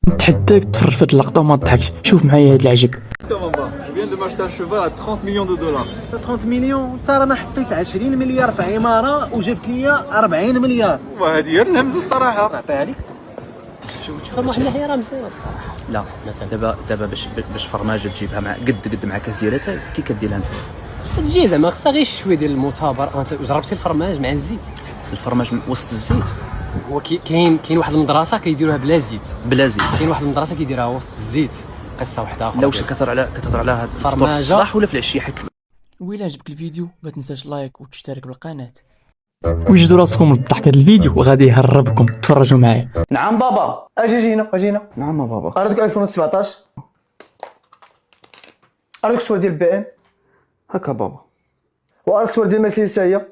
نتحداك تفرج في هاد اللقطه وما تضحكش. شوف معايا هاد العجب. Je viens de m'acheter un cheval à 30 millions de dollars. 30 مليون؟ ترى انا حطيت 20 مليار في عماره وجبت لي 40 مليار. وهذه هي الهمز الصراحه. نعطيها لك. شوف واحد الناحيه راه مزيان الصراحه. لا دابا باش فرماجه تجيبها مع قد مع كاس ديالها حتى كي كديرها انت. تجي زعما خصها غير شويه ديال المثابره. انت جربتي الفرماج مع الزيت؟ الفرماج وسط الزيت هو كاين واحد المدرسه كيديروها بلا زيت، بلا زيت. كاين واحد المدرسه كيديرها وسط الزيت، قصه وحده اخرى. لا واش كثر على هذا الفطور في الصباح ولا في العشيه؟ حيت وإلا عجبك الفيديو ما تنساش لايك وتشترك بالقناه. وجدوا راسكم للضحك. هاد الفيديو غادي يهربكم. تفرجوا معايا. نعم بابا، اجينا. نعم بابا. قريتك ايفون 17. قريتك الصور ديال البي ام. هكا بابا. وقريت الصور ديال مرسيدس هي.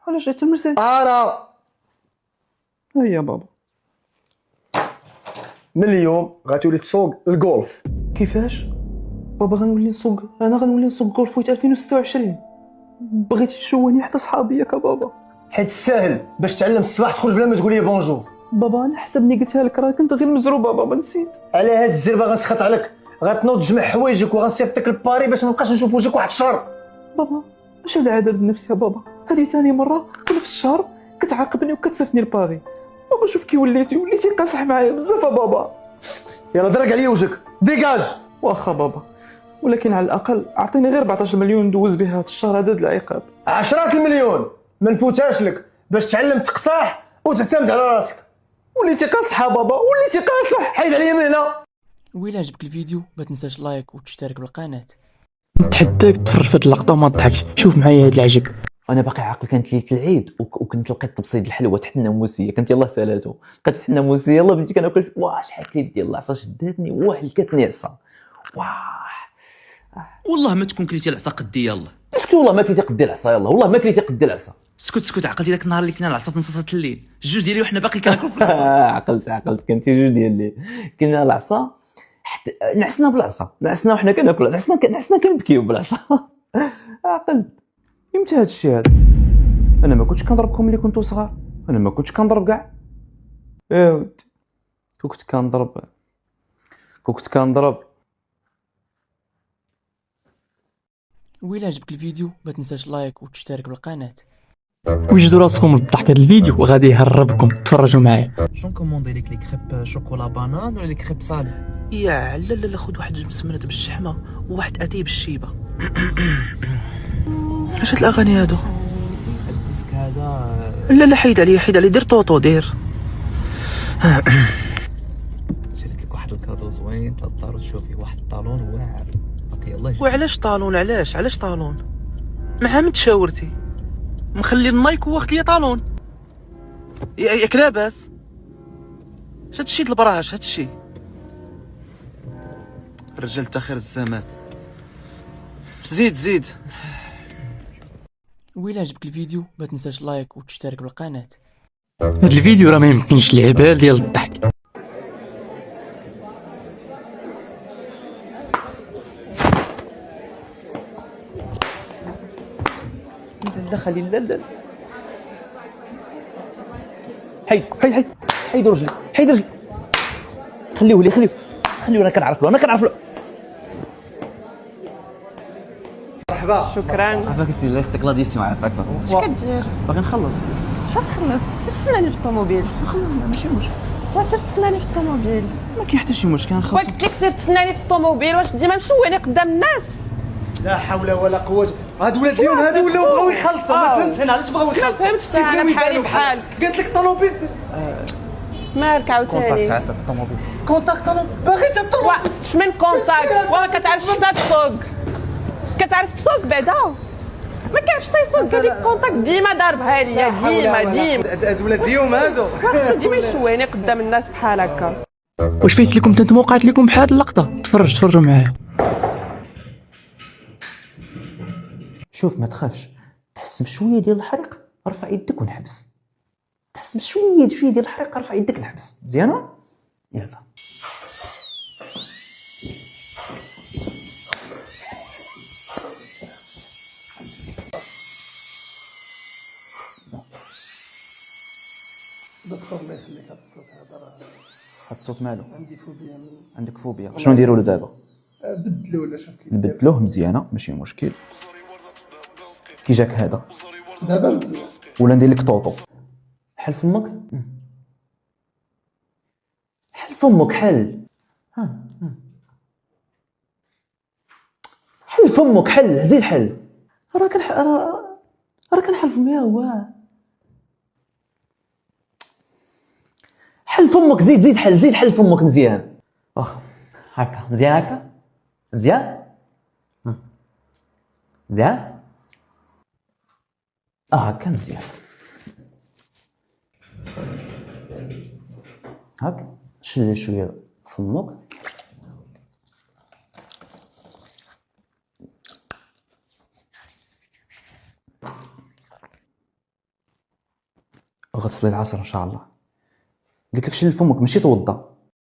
علاش جيت المرسيدس؟ انا هيا بابا. من اليوم غتولي تسوق الجولف. كيفاش؟ بابا غنولي نسوق، انا غنولي نسوق جولف 2026. بغيتي تشوني حتى صحابي ياك بابا؟ حيت ساهل باش تعلم الصباح تخرج بلا ما تقول لي بونجور. بابا انا حسبني قلتها لك، راه كنت غير مزروب بابا، ما نسيت. على هاد الزربه غنسخط عليك، غتنوض تجمع حوايجك وغنصيفطك لباري باش ما نبقاش نشوف وجهك واحد الشهر. بابا اش هاد العذاب النفسي يا بابا؟ هادي ثاني مره في نفس الشهر كتعاقبني وكتصيفطني لباري. بابا شوف كي وليتي قاصح معايا بزاف يا بابا. يلا درك عليا وجهك، ديجاج. واخا بابا، ولكن على الاقل اعطيني غير 14 مليون ندوز بها هاد الشهر هذا د العقاب. 10 المليون ما نفوتهاش لك باش تعلم تقصاح وتعتمد على راسك. وليتي قاصحه بابا، وليتي قاصح. حيد عليا من هنا. وإلا عجبك الفيديو ما تنساش لايك وتشترك بالقناه. نتحداك تفرج في هاد اللقطه وما تضحكش. شوف معايا هاد العجب. انا باقي عاقل. كانت ليله العيد وكنت لقيت تبصيد الحلوه تحت الناموسيه. كنت يلاه سالاتو لقيت تحت الناموسيه. يلاه بديت كناكل. واه شحال كليت ديال العصا شداتني. واه حلكتني عصا. واه والله ما تكون كليتي العصا قدي. يلا اسكت. والله ما كليتي قدي العصا. يلا والله ما كليتي قدي العصا. اسكت عقلتي داك النهار اللي كنا العصا في نص الليل. الجوج ديالي وحنا باقي كناكل في العصا. عقلت كنتي جوج ديال الليل كنا العصا حتى نعسنا بالعصا. نعسنا وحنا كناكل. نعسنا كنبكيو بالعصا. عقلت. امتى هاد الشيء هذا؟ انا ما كنتش كنضربكم ملي كنتو صغار. انا ما كنتش كنضرب كاع يا ودي. كنت كنضرب. وإلا عجبك الفيديو ما تنساش لايك وتشترك بالقناه. وجدوا راسكم للضحك. هاد الفيديو غادي يهربكم. تفرجوا معايا. شنو كوموندي لك لي كريب شوكولا بانان ولا لي كريب صالح؟ يا لا خذ واحد مسمنه بالشحمه وواحد اتاي بالشيبه. اش هاد الاغاني هادو؟ الديسك هذا لا حيد عليه دير طوطو دير. شريت لك واحد الكادو زوين تقدر تشوفي واحد الطالون واعر. اوكي يلا وعلاش طالون؟ علاش طالون؟ مع من تشاورتي مخلي النايك واخد لي طالون. ياك لاباس؟ هادشي د البراش هادشي. الرجال تا خير الزمان. زيد. وإلا عجبك الفيديو ما تنساش لايك وتشترك بالقناه. هاد الفيديو راه ما يمكنش العبال ديال الضحك. لا خلي لا حيد رجلي. خليه انا كنعرف له. مرحبا. شكرا. عافاك السي الله يعطيك لاديسيون. عافاك اش كدير؟ باغي نخلص. شنو تخلص؟ سير تسناني في الطوموبيل. ماشي مشكل. وسير تسناني في الطوموبيل. ما كاين حتى شي مشكل. نخلص. قلت لك سير تسناني في الطوموبيل. واش ديما مشوهني قدام الناس؟ لا حول ولا قوه. هاد ولاد اليوم هادو ولاو بغاو يخلصوا. ما فهمتش انا علاش بغاو يخلصوا. ما فهمتش انا بحالي بحالك. قالت لك طوموبيل. مالك عاوتاني؟ عافاك الطوموبيل. كونتاكت طوموبيل. باغي تطلب. اش من كونتاكت؟ وما كتعرفش حتى تسوق. كتعرف تسوق بعدا؟ ما كيعرفش حتى يسوق. قال لك كونتاكت ديما ضاربها ليا. ديما هاد ولاد اليوم هادو خاصو ديما يشوهني قدام الناس بحال هكا. واش فايت لكم نتوما وقعت لكم بحال اللقطه؟ تفرجوا معايا. شوف ما تخافش. تحس بشويه ديال الحريق ارفع يدك ونحبس. تحس بشويه ديال الحريق ارفع يدك نحبس. مزيانه. يلا دكتور الله يخليك. هاد الصوت هذا راه هاد الصوت الصوت مالو؟ عندي فوبيا عندك فوبيا، شنو نديروا له دابا؟ بدلو ولا شوف كيف نبدلوه مزيانه ماشي مشكل. كي جاك هذا دابا مزيان. ولا ندير لك طوطو؟ حل فمك، حل فمك، حل حل فمك، حل زيد حل. راه كنحل فمي، ها هو. حل فمك، زيد حل، زيد حل فمك مزيان. هكا مزيان، هكا مزيان، مزيان. هكا مزيان. هاك شيل شويه فمك. غتصلي العصر ان شاء الله. قلت لك شيل فمك ماشي توضا.